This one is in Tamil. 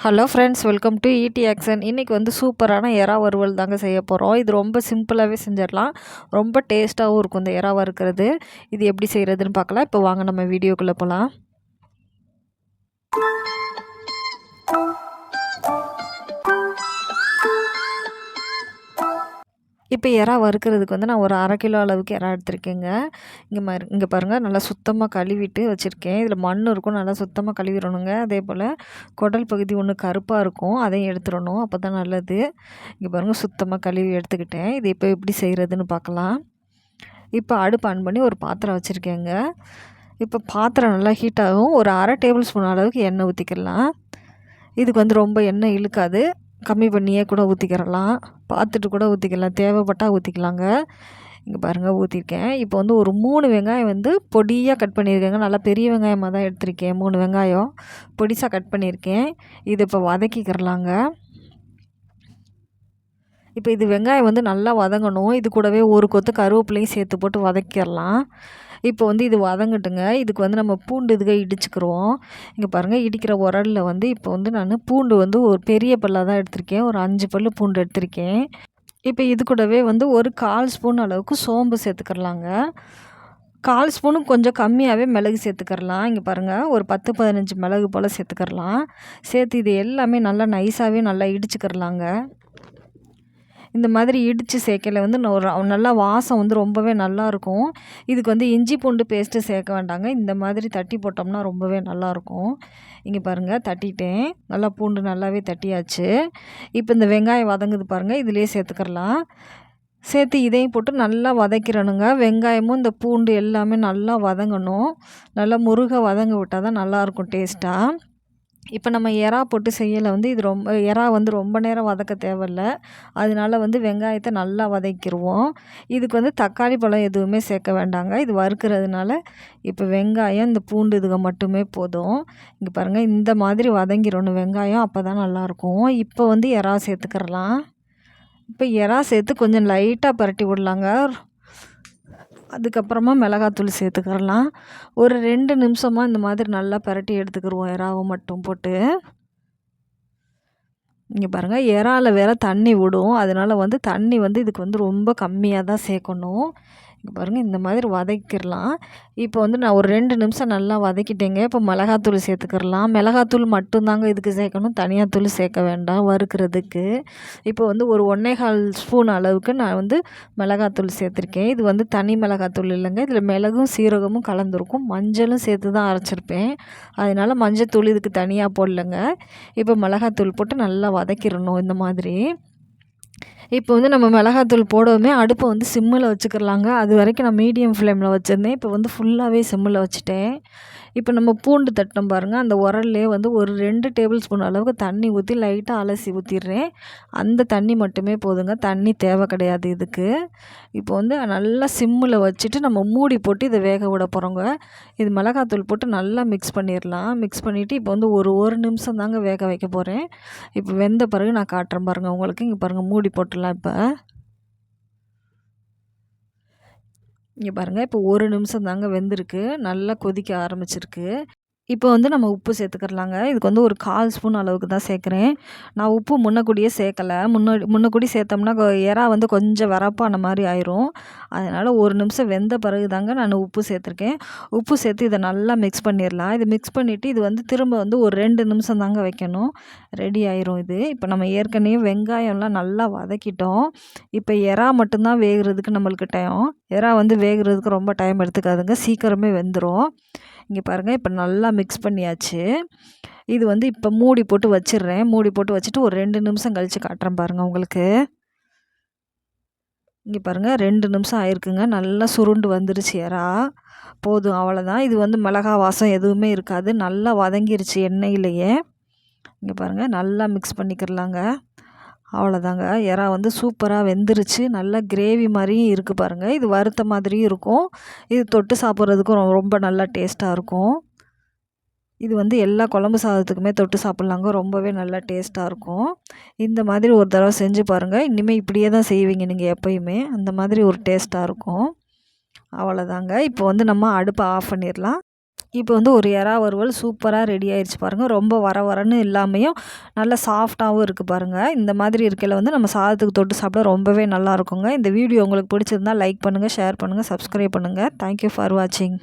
Hello friends, welcome to ED action. இன்றைக்கி வந்து சூப்பரான எறா வறுவல் தாங்க செய்ய போகிறோம். இது ரொம்ப சிம்பிளாகவே செஞ்சிடலாம். ரொம்ப டேஸ்ட்டாகவும் இருக்கும் இந்த எறா வறுக்கிறது. இது எப்படி செய்கிறதுன்னு பார்க்கலாம். இப்போ வாங்க நம்ம வீடியோக்குள்ளே போகலாம். இப்போ எறா வறுக்கிறதுக்கு வந்து நான் ஒரு 1/2 கிலோ அளவுக்கு எறா எடுத்திருக்கேங்க. இங்கே பாருங்கள், நல்லா சுத்தமாக கழுவிட்டு வச்சுருக்கேன். இதில் மண் இருக்கும், நல்லா சுத்தமாக கழுவிடணுங்க. அதே போல் குடல் பகுதி ஒன்று கருப்பாக இருக்கும், அதையும் எடுத்துடணும், அப்போ தான் நல்லது. இங்கே பாருங்கள், சுத்தமாக கழுவி எடுத்துக்கிட்டேன். இது இப்போ எப்படி செய்கிறதுன்னு பார்க்கலாம். இப்போ அடுப்பு ஆன் பண்ணி ஒரு பாத்திரம் வச்சுருக்கேங்க. இப்போ பாத்திரம் நல்லா ஹீட் ஆகும். ஒரு 1/2 டேபிள் ஸ்பூன் அளவுக்கு எண்ணெய் ஊற்றிக்கலாம். இதுக்கு வந்து ரொம்ப எண்ணெய் இழுக்காது, கம்மி பண்ணியே கூட ஊற்றிக்கிறலாம். பார்த்துட்டு கூட ஊற்றிக்கலாம், தேவைப்பட்டால் ஊற்றிக்கலாங்க. இங்கே பாருங்கள், ஊற்றிருக்கேன். இப்போ வந்து ஒரு 3 வெங்காயம் வந்து பொடியாக கட் பண்ணியிருக்கேங்க. நல்லா பெரிய வெங்காயமாக தான் எடுத்திருக்கேன். 3 வெங்காயம் பொடிசாக கட் பண்ணியிருக்கேன். இது இப்போ வதக்கிக்கிறலாங்க. இப்போ இது வெங்காயம் வந்து நல்லா வதங்கணும். இது கூடவே ஒரு கொத்து கருவேப்பிலையும் சேர்த்து போட்டு வதக்கிடலாம். இப்போ வந்து இது வதங்கட்டுங்க. இதுக்கு வந்து நம்ம பூண்டு இதுக்கு இடிச்சுக்கிறோம். இங்கே பாருங்கள், இடிக்கிற உரலில் வந்து இப்போ வந்து நான் பூண்டு வந்து ஒரு பெரிய பல்லாக தான் எடுத்திருக்கேன். ஒரு 5 பல் பூண்டு எடுத்திருக்கேன். இப்போ இது கூடவே வந்து ஒரு 1/4 ஸ்பூன் அளவுக்கு சோம்பு சேர்த்துக்கிறலாங்க. 1/4 ஸ்பூனுக்கு கொஞ்சம் கம்மியாகவே மிளகு சேர்த்துக்கிறலாம். இங்கே பாருங்கள், ஒரு 10-15 மிளகு போல் சேர்த்துக்கிறலாம். சேர்த்து இது எல்லாமே நல்லா நைஸாகவே நல்லா இடிச்சுக்கிறலாங்க. இந்த மாதிரி இடித்து சேர்க்கையில் வந்து நல்லா வாசம் வந்து ரொம்பவே நல்லாயிருக்கும். இதுக்கு வந்து இஞ்சி பூண்டு பேஸ்ட்டு சேர்க்க வேண்டாங்க. இந்த மாதிரி தட்டி போட்டோம்னா ரொம்பவே நல்லாயிருக்கும். இங்கே பாருங்கள், தட்டிட்டேன். நல்லா பூண்டு நல்லாவே தட்டியாச்சு. இப்போ இந்த வெங்காயம் வதங்குது பாருங்கள், இதிலே சேர்த்துக்கிறலாம். சேர்த்து இதையும் போட்டு நல்லா வதக்கிடணுங்க. வெங்காயமும் இந்த பூண்டு எல்லாமே நல்லா வதங்கணும். நல்லா முருக வதங்க விட்டால் தான் நல்லாயிருக்கும் டேஸ்ட்டாக. இப்போ நம்ம எறா போட்டு செய்யலை வந்து இது எறா வந்து ரொம்ப நேரம் வதக்க தேவையில்ல. அதனால வந்து வெங்காயத்தை நல்லா வதக்கிடுவோம். இதுக்கு வந்து தக்காளி பழம் எதுவுமே சேர்க்க வேண்டாங்க. இது வறுக்கிறதுனால இப்போ வெங்காயம், இந்த பூண்டு இதுக மட்டுமே போதும். இங்கே பாருங்கள், இந்த மாதிரி வதங்கிடணும் வெங்காயம், அப்போ தான் நல்லாயிருக்கும். இப்போ வந்து எறா சேர்த்துக்கிறலாம். இப்போ எறா சேர்த்து கொஞ்சம் லைட்டாக பரட்டி விடலாங்க. அதுக்கப்புறமா மிளகாத்தூள் சேர்த்துக்கிறலாம். ஒரு 2 நிமிஷமாக இந்த மாதிரி நல்லா பரட்டி எடுத்துக்கிடுவோம் எறாவை மட்டும் போட்டு. இங்கே பாருங்கள், எறால வேறு தண்ணி விடும். அதனால் வந்து தண்ணி வந்து இதுக்கு வந்து ரொம்ப கம்மியாக தான் சேர்க்கணும். இங்கே பாருங்கள், இந்த மாதிரி வதக்கிடலாம். இப்போ வந்து நான் ஒரு 2 நிமிஷம் நல்லா வதக்கிட்டேங்க. இப்போ மிளகாத்தூள் சேர்த்துக்கிறலாம். மிளகாத்தூள் மட்டும்தாங்க இதுக்கு சேர்க்கணும், தனியாக தூள் சேர்க்க வேண்டாம் வறுக்கிறதுக்கு. இப்போ வந்து ஒரு 1 1/4 ஸ்பூன் அளவுக்கு நான் வந்து மிளகாத்தூள் சேர்த்துருக்கேன். இது வந்து தனி மிளகாத்தூள் இல்லைங்க, இதில் மிளகும் சீரகமும் கலந்துருக்கும். மஞ்சளும் சேர்த்து தான் அரைச்சிருப்பேன், அதனால் மஞ்சத்தூள் இதுக்கு தனியாக போடலைங்க. இப்போ மிளகாத்தூள் போட்டு நல்லா வதக்கிடணும் இந்த மாதிரி. இப்போ வந்து நம்ம மிளகாத்தூள் போடவுமே அடுப்பை வந்து சிம்மில் வச்சுக்கிறலாங்க. அது வரைக்கும் நான் மீடியம் ஃப்ளேமில் வச்சுருந்தேன். இப்போ வந்து ஃபுல்லாகவே சிம்மில் வச்சுட்டேன். இப்போ நம்ம பூண்டு தட்டினோம் பாருங்கள், அந்த உரல்லே வந்து ஒரு 2 டேபிள் ஸ்பூன் அளவுக்கு தண்ணி ஊற்றி லைட்டாக அலசி ஊற்றிடுறேன். அந்த தண்ணி மட்டுமே போதுங்க, தண்ணி தேவை கிடையாது இதுக்கு. இப்போ வந்து நல்லா சிம்மில் வச்சுட்டு நம்ம மூடி போட்டு இதை வேக விட போகிறோங்க. இது மிளகாத்தூள் போட்டு நல்லா மிக்ஸ் பண்ணிடலாம். மிக்ஸ் பண்ணிவிட்டு இப்போ வந்து ஒரு நிமிஷம் தாங்க வேக வைக்க போகிறேன். இப்போ வெந்த பிறகு நான் காட்டுறேன் பாருங்கள் உங்களுக்கு. இங்கே பாருங்கள், மூடி போட்டுடலாம். இப்போ இங்கே பாருங்கள், இப்போ 1 நிமிஷம் தாங்க வெந்திருக்கு, நல்லா கொதிக்க ஆரம்பிச்சிருக்கு. இப்போ வந்து நம்ம உப்பு சேர்த்துக்கிறலாங்க. இதுக்கு வந்து ஒரு 1/4 ஸ்பூன் அளவுக்கு தான் சேர்க்குறேன். நான் உப்பு முன்னக்கூட்டியே சேர்க்கலை. முன்னக்கூட்டி சேர்த்தோம்னா எறா வந்து கொஞ்சம் வரப்பான மாதிரி ஆயிரும். அதனால் 1 நிமிஷம் வெந்த பிறகு தாங்க நான் உப்பு சேர்த்துருக்கேன். உப்பு சேர்த்து இதை நல்லா மிக்ஸ் பண்ணிடலாம். இது மிக்ஸ் பண்ணிவிட்டு இது வந்து திரும்ப வந்து ஒரு 2 நிமிஷம் தாங்க வைக்கணும், ரெடி ஆயிரும் இது. இப்போ நம்ம ஏற்கனவே வெங்காயம்லாம் நல்லா வதக்கிட்டோம். இப்போ எறா மட்டும்தான் வேகிறதுக்கு நம்மளுக்கு டைம். எறா வந்து வேகிறதுக்கு ரொம்ப டைம் எடுத்துக்காதுங்க, சீக்கிரமே வெந்துடும். இங்கே பாருங்கள், இப்போ நல்லா மிக்ஸ் பண்ணியாச்சு. இது வந்து இப்போ மூடி போட்டு வச்சிடுறேன். மூடி போட்டு வச்சுட்டு ஒரு 2 நிமிஷம் கழித்து காட்டுறேன் பாருங்கள் உங்களுக்கு. இங்கே பாருங்கள், 2 நிமிஷம் ஆயிருக்குங்க. நல்லா சுருண்டு வந்துருச்சு எறா. போதும், அவ்வளோதான். இது வந்து மிளகா வாசம் எதுவுமே இருக்காது, நல்லா வதங்கிருச்சு எண்ணெயிலேயே. இங்கே பாருங்கள், நல்லா மிக்ஸ் பண்ணிக்கிறலாங்க. அவ்வளோதாங்க, எறா வந்து சூப்பராக வெந்துருச்சு. நல்லா கிரேவி மாதிரியும் இருக்குது பாருங்கள். இது வறுத்த மாதிரியும் இருக்கும். இது தொட்டு சாப்பிட்றதுக்கும் ரொம்ப நல்லா டேஸ்ட்டாக இருக்கும். இது வந்து எல்லா குழம்பு சாதத்துக்குமே தொட்டு சாப்பிட்லாங்க, ரொம்பவே நல்லா டேஸ்ட்டாக இருக்கும். இந்த மாதிரி ஒரு தடவை செஞ்சு பாருங்கள். இனிமேல் இப்படியே தான் செய்வீங்க நீங்கள் எப்போயுமே, அந்த மாதிரி ஒரு டேஸ்ட்டாக இருக்கும். அவ்வளோதாங்க. இப்போ வந்து நம்ம அடுப்பை ஆஃப் பண்ணிடலாம். இப்போ வந்து ஒரு எறா வறுவல் சூப்பராக ரெடி ஆயிடுச்சு பாருங்கள். ரொம்ப வர வரன்னு இல்லாமையும் நல்லா சாஃப்டாகவும் இருக்குது பாருங்கள். இந்த மாதிரி இருக்கையில் வந்து நம்ம சாதத்துக்கு தொட்டு சாப்பிட ரொம்பவே நல்லாயிருக்குங்க. இந்த வீடியோ உங்களுக்கு பிடிச்சிருந்தா லைக் பண்ணுங்கள், ஷேர் பண்ணுங்கள், சப்ஸ்கிரைப் பண்ணுங்கள். தேங்க்யூ ஃபார் வாட்சிங்.